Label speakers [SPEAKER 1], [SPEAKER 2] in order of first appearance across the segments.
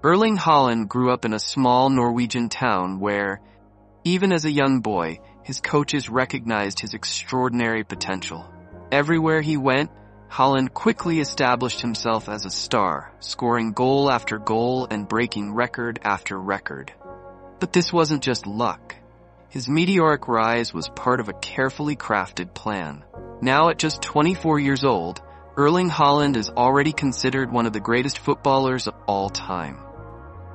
[SPEAKER 1] Erling Haaland grew up in a small Norwegian town where, even as a young boy, his coaches recognized his extraordinary potential. Everywhere he went, Haaland quickly established himself as a star, scoring goal after goal and breaking record after record. But this wasn't just luck. His meteoric rise was part of a carefully crafted plan. Now at just 24 years old, Erling Haaland is already considered one of the greatest footballers of all time.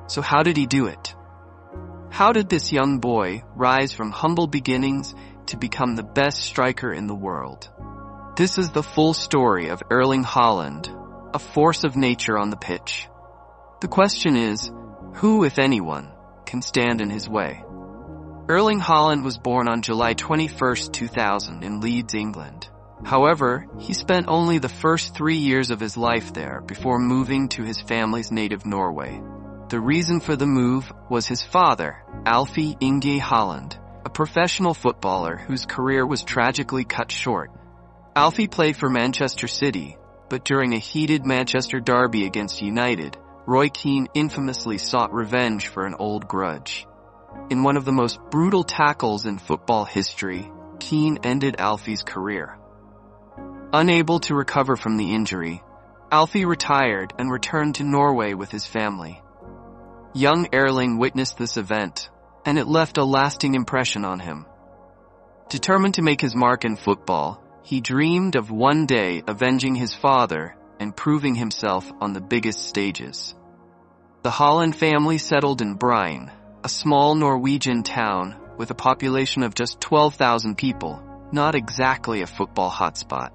[SPEAKER 1] So how did he do it? How did this young boy rise from humble beginnings to become the best striker in the world? This is the full story of Erling Haaland, a force of nature on the pitch. The question is, who, if anyone, can stand in his way? Erling Haaland was born on July 21, 2000 in Leeds, England. However, he spent only the first 3 years of his life there before moving to his family's native Norway. The reason for the move was his father, Alfie Inge Haaland, a professional footballer whose career was tragically cut short. Alfie played for Manchester City, but during a heated Manchester derby against United, Roy Keane infamously sought revenge for an old grudge. In one of the most brutal tackles in football history, Keane ended Alfie's career. Unable to recover from the injury, Alfie retired and returned to Norway with his family. Young Erling witnessed this event, and it left a lasting impression on him. Determined to make his mark in football, he dreamed of one day avenging his father and proving himself on the biggest stages. The Haaland family settled in Bryn, a small Norwegian town with a population of just 12,000 people, not exactly a football hotspot.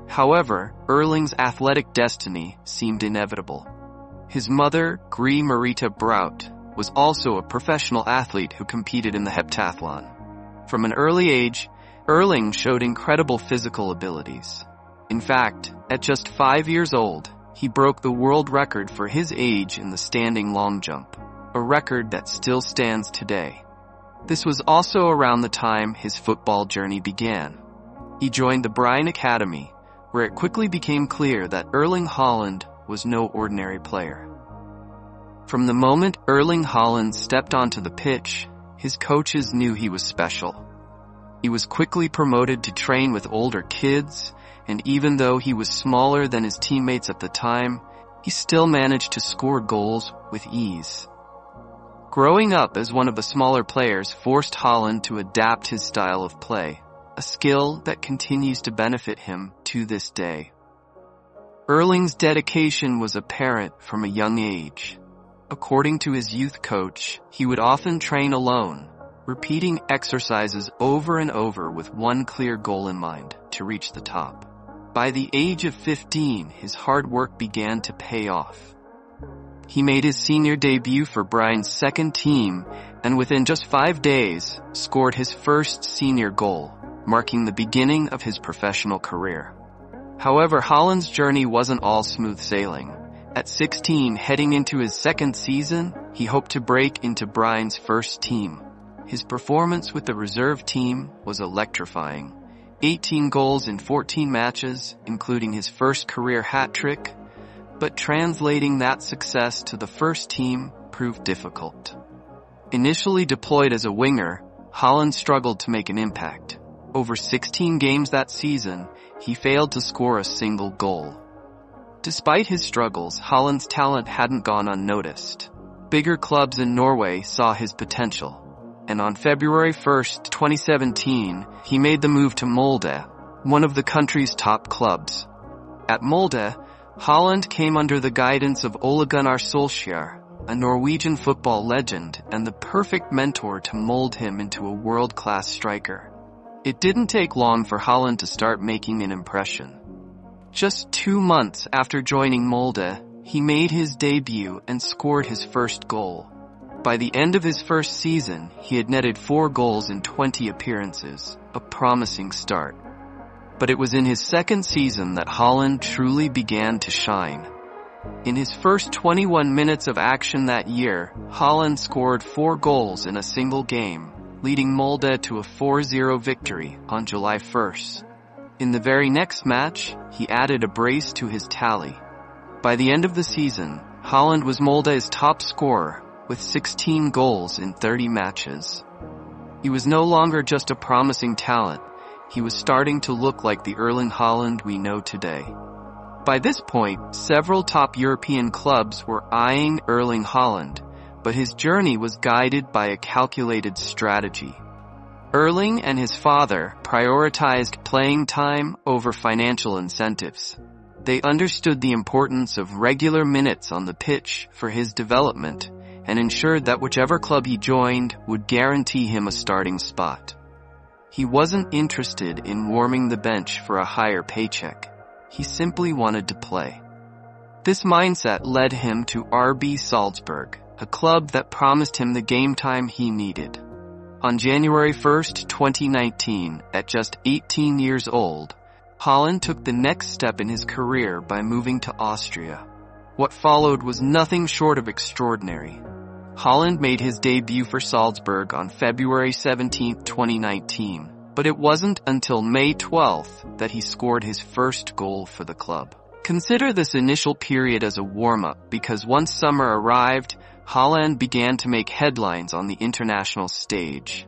[SPEAKER 1] However, Erling's athletic destiny seemed inevitable. His mother, Gry Marita Braut, was also a professional athlete who competed in the heptathlon. From an early age, Erling showed incredible physical abilities. In fact, at just 5 years old, he broke the world record for his age in the standing long jump, a record that still stands today. This was also around the time his football journey began. He joined the Bryn Academy, where it quickly became clear that Erling Haaland was no ordinary player. From the moment Erling Haaland stepped onto the pitch, his coaches knew he was special. He was quickly promoted to train with older kids, and even though he was smaller than his teammates at the time, he still managed to score goals with ease. Growing up as one of the smaller players forced Haaland to adapt his style of play, a skill that continues to benefit him to this day. Erling's dedication was apparent from a young age. According to his youth coach, he would often train alone, repeating exercises over and over with one clear goal in mind, to reach the top. By the age of 15, his hard work began to pay off. He made his senior debut for Bryn's second team, and within just 5 days, scored his first senior goal, marking the beginning of his professional career. However, Haaland's journey wasn't all smooth sailing. At 16, heading into his second season, he hoped to break into Bryn's first team. His performance with the reserve team was electrifying. 18 goals in 14 matches, including his first career hat-trick, but translating that success to the first team proved difficult. Initially deployed as a winger, Haaland struggled to make an impact. Over 16 games that season, he failed to score a single goal. Despite his struggles, Haaland's talent hadn't gone unnoticed. Bigger clubs in Norway saw his potential, and on February 1, 2017, he made the move to Molde, one of the country's top clubs. At Molde, Haaland came under the guidance of Ole Gunnar Solskjaer, a Norwegian football legend and the perfect mentor to mold him into a world-class striker. It didn't take long for Haaland to start making an impression. Just 2 months after joining Molde, he made his debut and scored his first goal. By the end of his first season, he had netted 4 goals in 20 appearances, a promising start. But it was in his second season that Haaland truly began to shine. In his first 21 minutes of action that year, Haaland scored 4 goals in a single game, leading Molde to a 4-0 victory on July 1st. In the very next match, he added a brace to his tally. By the end of the season, Haaland was Molde's top scorer, with 16 goals in 30 matches. He was no longer just a promising talent, he was starting to look like the Erling Haaland we know today. By this point, several top European clubs were eyeing Erling Haaland, but his journey was guided by a calculated strategy. Erling and his father prioritized playing time over financial incentives. They understood the importance of regular minutes on the pitch for his development and ensured that whichever club he joined would guarantee him a starting spot. He wasn't interested in warming the bench for a higher paycheck. He simply wanted to play. This mindset led him to RB Salzburg, a club that promised him the game time he needed. On January 1, 2019, at just 18 years old, Haaland took the next step in his career by moving to Austria. What followed was nothing short of extraordinary. Haaland made his debut for Salzburg on February 17, 2019, but it wasn't until May 12th that he scored his first goal for the club. Consider this initial period as a warm-up because once summer arrived, Haaland began to make headlines on the international stage.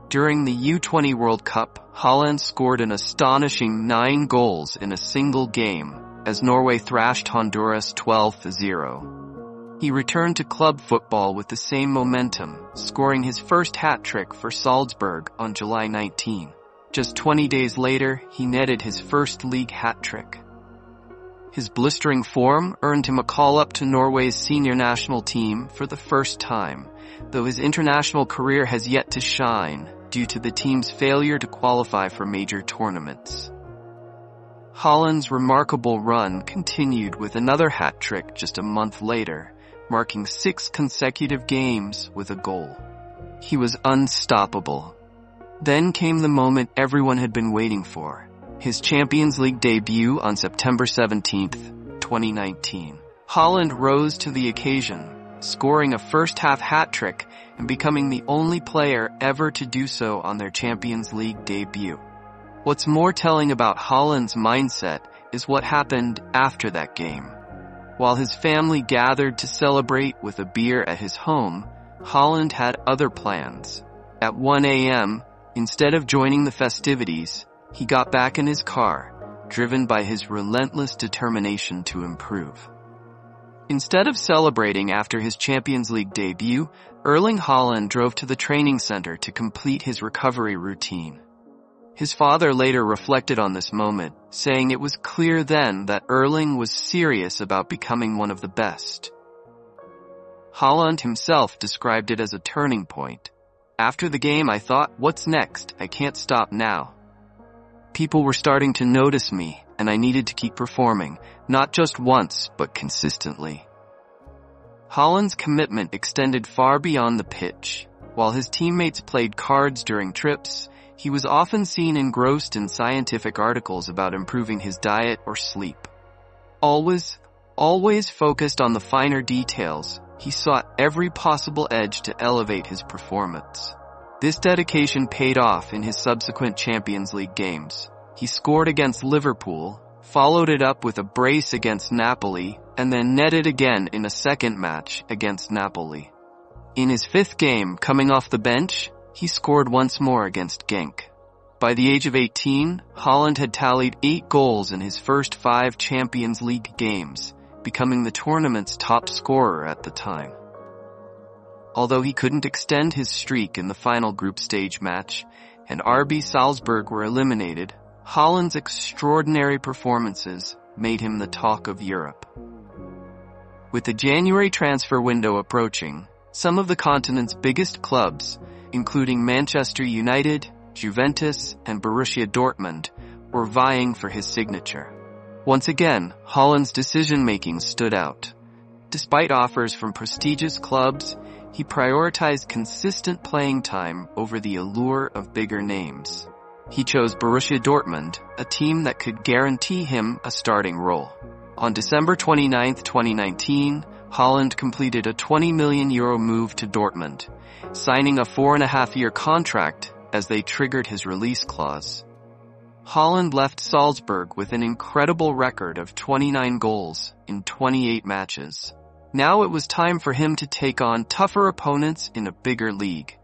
[SPEAKER 1] During the U20 World Cup, Haaland scored an astonishing 9 goals in a single game as Norway thrashed Honduras 12-0. He returned to club football with the same momentum, scoring his first hat-trick for Salzburg on July 19. Just 20 days later, he netted his first league hat-trick. His blistering form earned him a call-up to Norway's senior national team for the first time, though his international career has yet to shine due to the team's failure to qualify for major tournaments. Haaland's remarkable run continued with another hat-trick just a month later, marking 6 consecutive games with a goal. He was unstoppable. Then came the moment everyone had been waiting for. His Champions League debut on September 17, 2019. Haaland rose to the occasion, scoring a first-half hat-trick and becoming the only player ever to do so on their Champions League debut. What's more telling about Haaland's mindset is what happened after that game. While his family gathered to celebrate with a beer at his home, Haaland had other plans. At 1 a.m., instead of joining the festivities, he got back in his car, driven by his relentless determination to improve. Instead of celebrating after his Champions League debut, Erling Haaland drove to the training center to complete his recovery routine. His father later reflected on this moment, saying it was clear then that Erling was serious about becoming one of the best. Haaland himself described it as a turning point. After the game, I thought, what's next? I can't stop now. People were starting to notice me, and I needed to keep performing, not just once, but consistently. Haaland's commitment extended far beyond the pitch. While his teammates played cards during trips, he was often seen engrossed in scientific articles about improving his diet or sleep. Always focused on the finer details, he sought every possible edge to elevate his performance. This dedication paid off in his subsequent Champions League games. He scored against Liverpool, followed it up with a brace against Napoli, and then netted again in a second match against Napoli. In his 5th game, coming off the bench, he scored once more against Genk. By the age of 18, Haaland had tallied 8 goals in his first 5 Champions League games, becoming the tournament's top scorer at the time. Although he couldn't extend his streak in the final group stage match, and RB Salzburg were eliminated, Haaland's extraordinary performances made him the talk of Europe. With the January transfer window approaching, some of the continent's biggest clubs, including Manchester United, Juventus, and Borussia Dortmund, were vying for his signature. Once again, Haaland's decision-making stood out. Despite offers from prestigious clubs, he prioritized consistent playing time over the allure of bigger names. He chose Borussia Dortmund, a team that could guarantee him a starting role. On December 29, 2019, Haaland completed a €20 million move to Dortmund, signing a 4.5-year contract as they triggered his release clause. Haaland left Salzburg with an incredible record of 29 goals in 28 matches. Now it was time for him to take on tougher opponents in a bigger league.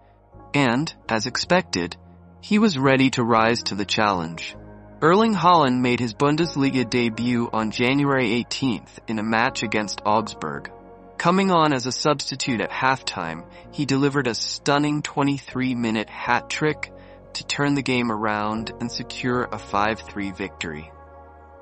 [SPEAKER 1] And, as expected, he was ready to rise to the challenge. Erling Haaland made his Bundesliga debut on January 18th in a match against Augsburg. Coming on as a substitute at halftime, he delivered a stunning 23-minute hat-trick to turn the game around and secure a 5-3 victory.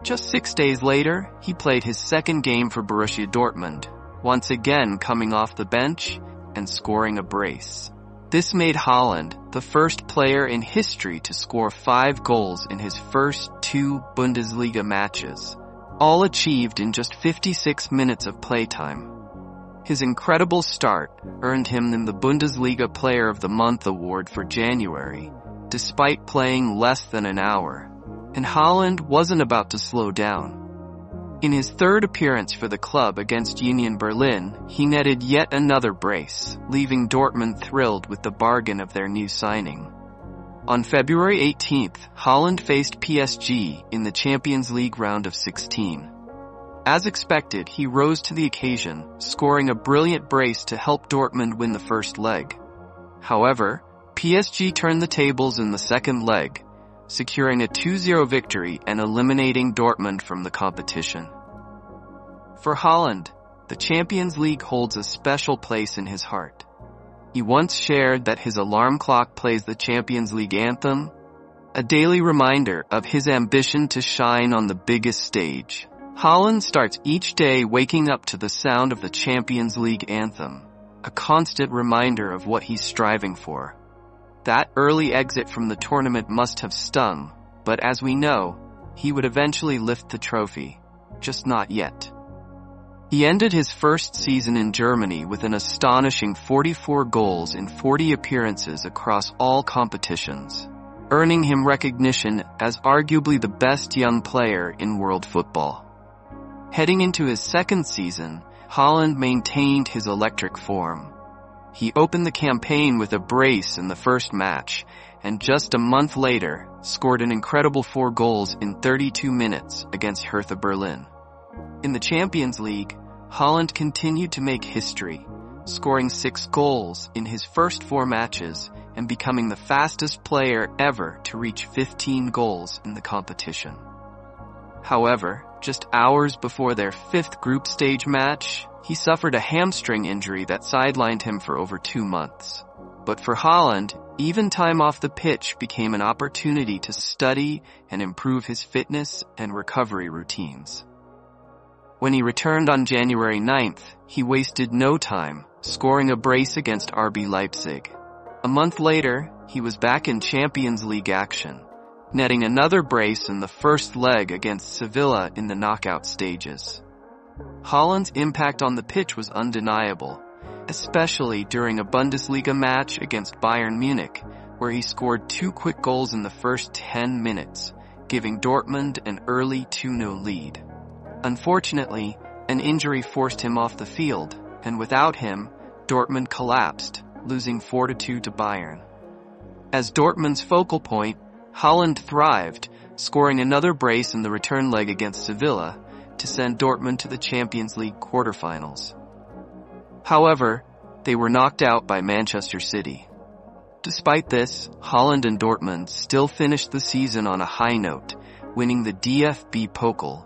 [SPEAKER 1] Just 6 days later, he played his second game for Borussia Dortmund, once again coming off the bench and scoring a brace. This made Haaland the first player in history to score 5 goals in his first 2 Bundesliga matches, all achieved in just 56 minutes of playtime. His incredible start earned him the Bundesliga Player of the Month award for January, despite playing less than an hour. And Haaland wasn't about to slow down. In his third appearance for the club against Union Berlin, he netted yet another brace, leaving Dortmund thrilled with the bargain of their new signing. On February 18th, Haaland faced PSG in the Champions League round of 16. As expected, he rose to the occasion, scoring a brilliant brace to help Dortmund win the first leg. However, PSG turned the tables in the second leg, securing a 2-0 victory and eliminating Dortmund from the competition. For Haaland, the Champions League holds a special place in his heart. He once shared that his alarm clock plays the Champions League anthem, a daily reminder of his ambition to shine on the biggest stage. Haaland starts each day waking up to the sound of the Champions League anthem, a constant reminder of what he's striving for. That early exit from the tournament must have stung, but as we know, he would eventually lift the trophy, just not yet. He ended his first season in Germany with an astonishing 44 goals in 40 appearances across all competitions, earning him recognition as arguably the best young player in world football. Heading into his second season, Haaland maintained his electric form. He opened the campaign with a brace in the first match, and just a month later, scored an incredible 4 goals in 32 minutes against Hertha Berlin. In the Champions League, Haaland continued to make history, scoring 6 goals in his first 4 matches and becoming the fastest player ever to reach 15 goals in the competition. However, just hours before their 5th group stage match, he suffered a hamstring injury that sidelined him for over 2 months. But for Haaland, even time off the pitch became an opportunity to study and improve his fitness and recovery routines. When he returned on January 9th, he wasted no time, scoring a brace against RB Leipzig. A month later, he was back in Champions League action, netting another brace in the first leg against Sevilla in the knockout stages. Haaland's impact on the pitch was undeniable, especially during a Bundesliga match against Bayern Munich, where he scored 2 quick goals in the first 10 minutes, giving Dortmund an early 2-0 lead. Unfortunately, an injury forced him off the field, and without him, Dortmund collapsed, losing 4-2 to Bayern. As Dortmund's focal point, Haaland thrived, scoring another brace in the return leg against Sevilla to send Dortmund to the Champions League quarterfinals. However, they were knocked out by Manchester City. Despite this, Haaland and Dortmund still finished the season on a high note, winning the DFB Pokal,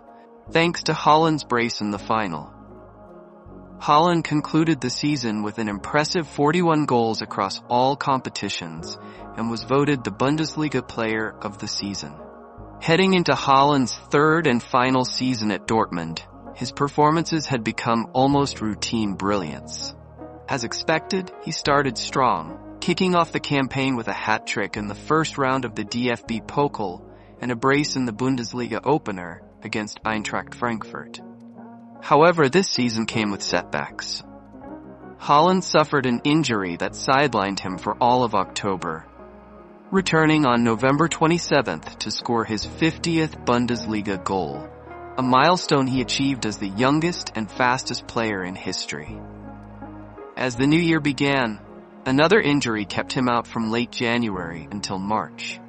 [SPEAKER 1] thanks to Haaland's brace in the final. Haaland concluded the season with an impressive 41 goals across all competitions and was voted the Bundesliga Player of the Season. Heading into Haaland's third and final season at Dortmund, his performances had become almost routine brilliance. As expected, he started strong, kicking off the campaign with a hat-trick in the first round of the DFB Pokal and a brace in the Bundesliga opener against Eintracht Frankfurt. However, this season came with setbacks. Haaland suffered an injury that sidelined him for all of October, returning on November 27th to score his 50th Bundesliga goal, a milestone he achieved as the youngest and fastest player in history. As the new year began, another injury kept him out from late January until March.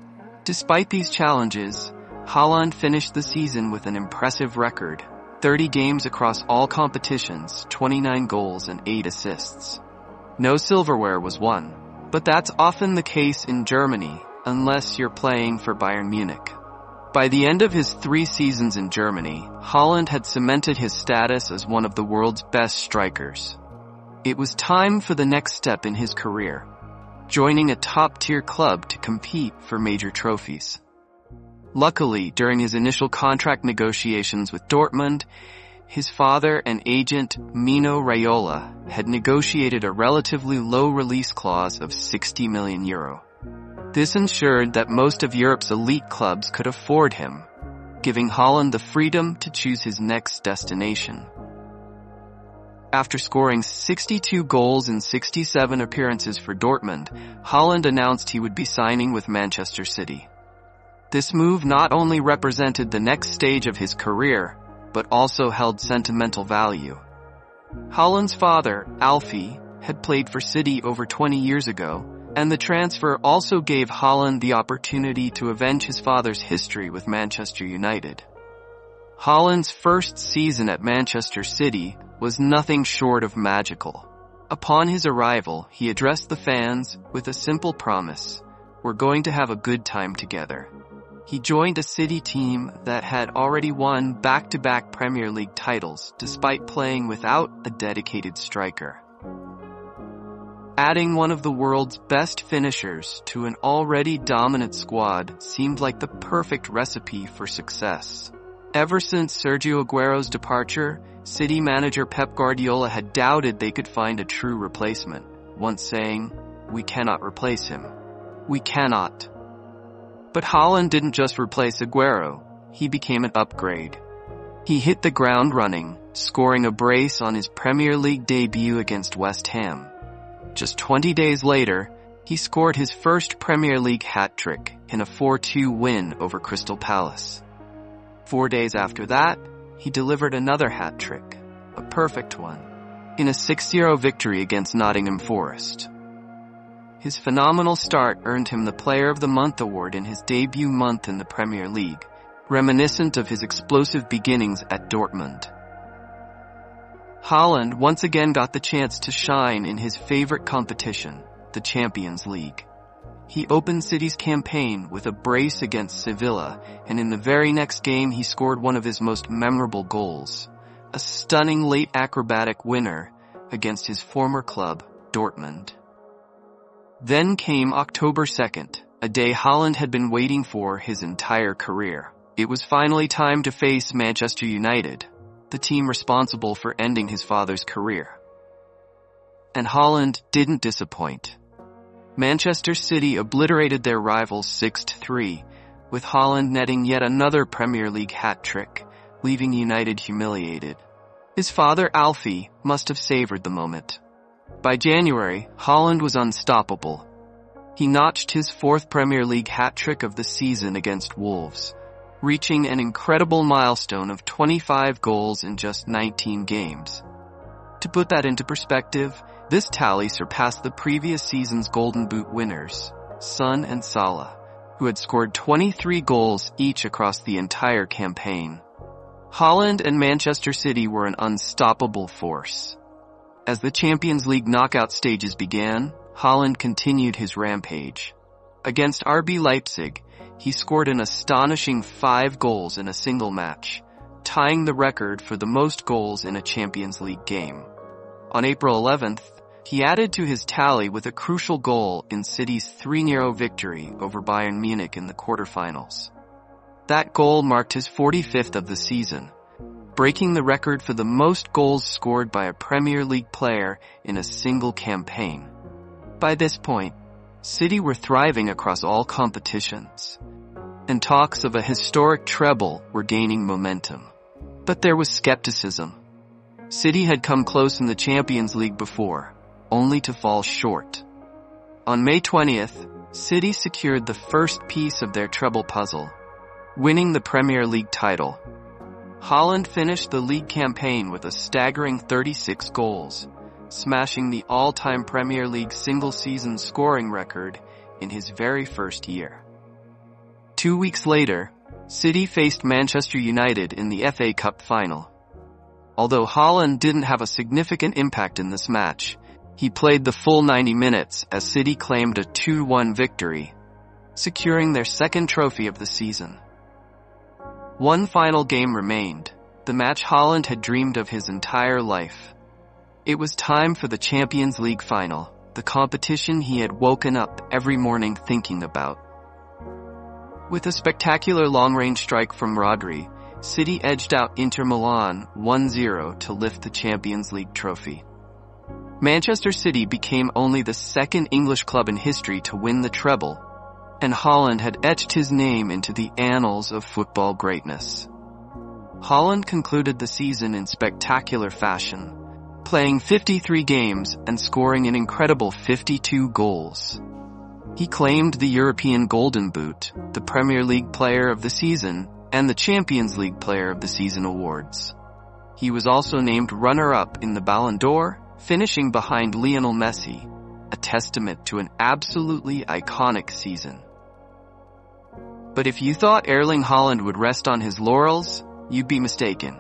[SPEAKER 1] Despite these challenges, Haaland finished the season with an impressive record, 30 games across all competitions, 29 goals and 8 assists. No silverware was won, but that's often the case in Germany, unless you're playing for Bayern Munich. By the end of his 3 seasons in Germany, Haaland had cemented his status as one of the world's best strikers. It was time for the next step in his career, joining a top-tier club to compete for major trophies. Luckily, during his initial contract negotiations with Dortmund, his father and agent Mino Raiola had negotiated a relatively low release clause of €60 million. This ensured that most of Europe's elite clubs could afford him, giving Haaland the freedom to choose his next destination. After scoring 62 goals in 67 appearances for Dortmund, Haaland announced he would be signing with Manchester City. This move not only represented the next stage of his career, but also held sentimental value. Haaland's father, Alfie, had played for City over 20 years ago, and the transfer also gave Haaland the opportunity to avenge his father's history with Manchester United. Haaland's first season at Manchester City was nothing short of magical. Upon his arrival, he addressed the fans with a simple promise: "We're going to have a good time together." He joined a City team that had already won back-to-back Premier League titles, despite playing without a dedicated striker. Adding one of the world's best finishers to an already dominant squad seemed like the perfect recipe for success. Ever since Sergio Aguero's departure, City manager Pep Guardiola had doubted they could find a true replacement, once saying, "We cannot replace him. We cannot." But Haaland didn't just replace Aguero, he became an upgrade. He hit the ground running, scoring a brace on his Premier League debut against West Ham. Just 20 days later, he scored his first Premier League hat-trick in a 4-2 win over Crystal Palace. 4 days after that, he delivered another hat-trick, a perfect one, in a 6-0 victory against Nottingham Forest. His phenomenal start earned him the Player of the Month award in his debut month in the Premier League, reminiscent of his explosive beginnings at Dortmund. Haaland once again got the chance to shine in his favorite competition, the Champions League. He opened City's campaign with a brace against Sevilla, and in the very next game he scored one of his most memorable goals, a stunning late acrobatic winner against his former club, Dortmund. Then came October 2nd, a day Haaland had been waiting for his entire career. It was finally time to face Manchester United, the team responsible for ending his father's career. And Haaland didn't disappoint. Manchester City obliterated their rivals 6-3, with Haaland netting yet another Premier League hat-trick, leaving United humiliated. His father, Alfie, must have savored the moment. By January, Haaland was unstoppable. He notched his 4th Premier League hat-trick of the season against Wolves, reaching an incredible milestone of 25 goals in just 19 games. To put that into perspective, this tally surpassed the previous season's Golden Boot winners, Son and Salah, who had scored 23 goals each across the entire campaign. Haaland and Manchester City were an unstoppable force. As the Champions League knockout stages began, Haaland continued his rampage. Against RB Leipzig, he scored an astonishing 5 goals in a single match, tying the record for the most goals in a Champions League game. On April 11th, he added to his tally with a crucial goal in City's 3-0 victory over Bayern Munich in the quarterfinals. That goal marked his 45th of the season, breaking the record for the most goals scored by a Premier League player in a single campaign. By this point, City were thriving across all competitions, and talks of a historic treble were gaining momentum. But there was skepticism. City had come close in the Champions League before, only to fall short. On May 20th, City secured the first piece of their treble puzzle, winning the Premier League title. Haaland finished the league campaign with a staggering 36 goals, smashing the all-time Premier League single-season scoring record in his very first year. 2 weeks later, City faced Manchester United in the FA Cup final. Although Haaland didn't have a significant impact in this match, he played the full 90 minutes as City claimed a 2-1 victory, securing their second trophy of the season. One final game remained, the match Haaland had dreamed of his entire life. It was time for the Champions League final, the competition he had woken up every morning thinking about. With a spectacular long-range strike from Rodri, City edged out Inter Milan 1-0 to lift the Champions League trophy. Manchester City became only the second English club in history to win the treble, and Haaland had etched his name into the annals of football greatness. Haaland concluded the season in spectacular fashion, playing 53 games and scoring an incredible 52 goals. He claimed the European Golden Boot, the Premier League Player of the Season, and the Champions League Player of the Season awards. He was also named runner-up in the Ballon d'Or, finishing behind Lionel Messi, a testament to an absolutely iconic season. But if you thought Erling Haaland would rest on his laurels, you'd be mistaken.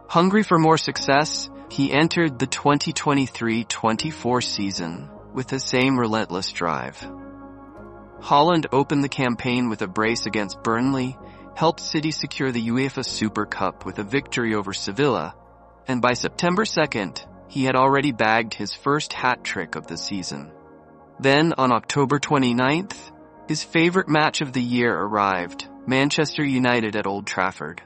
[SPEAKER 1] Hungry for more success, he entered the 2023-24 season with the same relentless drive. Haaland opened the campaign with a brace against Burnley, helped City secure the UEFA Super Cup with a victory over Sevilla, and by September 2nd, he had already bagged his first hat-trick of the season. Then, on October 29th, his favorite match of the year arrived, Manchester United at Old Trafford.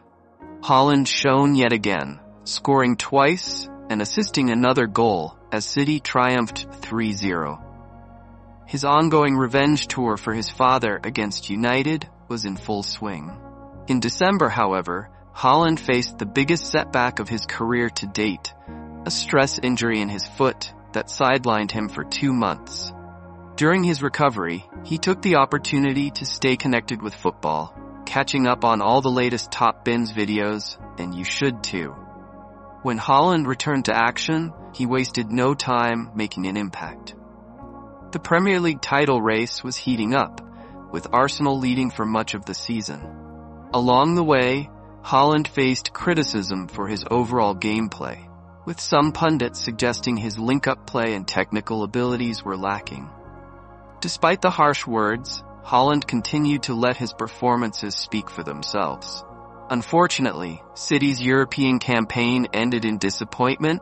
[SPEAKER 1] Haaland shone yet again, scoring twice and assisting another goal as City triumphed 3-0. His ongoing revenge tour for his father against United was in full swing. In December, however, Haaland faced the biggest setback of his career to date, a stress injury in his foot that sidelined him for 2 months. During his recovery, he took the opportunity to stay connected with football, catching up on all the latest Top Bins videos, and you should too. When Haaland returned to action, he wasted no time making an impact. The Premier League title race was heating up, with Arsenal leading for much of the season. Along the way, Haaland faced criticism for his overall gameplay, with some pundits suggesting his link-up play and technical abilities were lacking. Despite the harsh words, Haaland continued to let his performances speak for themselves. Unfortunately, City's European campaign ended in disappointment,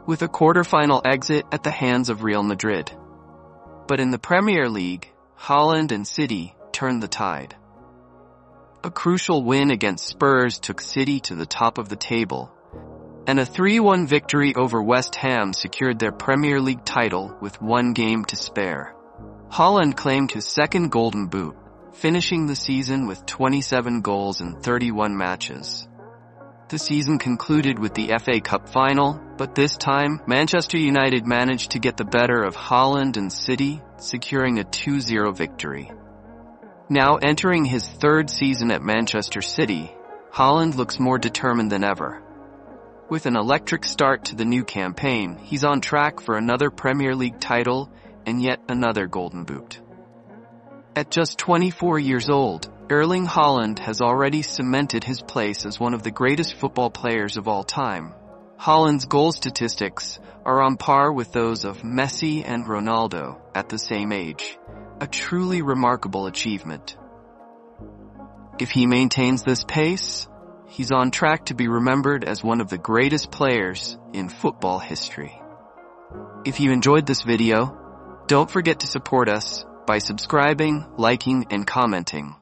[SPEAKER 1] with a quarter-final exit at the hands of Real Madrid. But in the Premier League, Haaland and City turned the tide. A crucial win against Spurs took City to the top of the table, and a 3-1 victory over West Ham secured their Premier League title with 1 game to spare. Haaland claimed his second Golden Boot, finishing the season with 27 goals in 31 matches. The season concluded with the FA Cup final, but this time, Manchester United managed to get the better of Haaland and City, securing a 2-0 victory. Now entering his 3rd season at Manchester City, Haaland looks more determined than ever. With an electric start to the new campaign, he's on track for another Premier League title and yet another Golden Boot. At just 24 years old, Erling Haaland has already cemented his place as one of the greatest football players of all time. Haaland's goal statistics are on par with those of Messi and Ronaldo at the same age, a truly remarkable achievement. If he maintains this pace, he's on track to be remembered as one of the greatest players in football history. If you enjoyed this video, don't forget to support us by subscribing, liking, and commenting.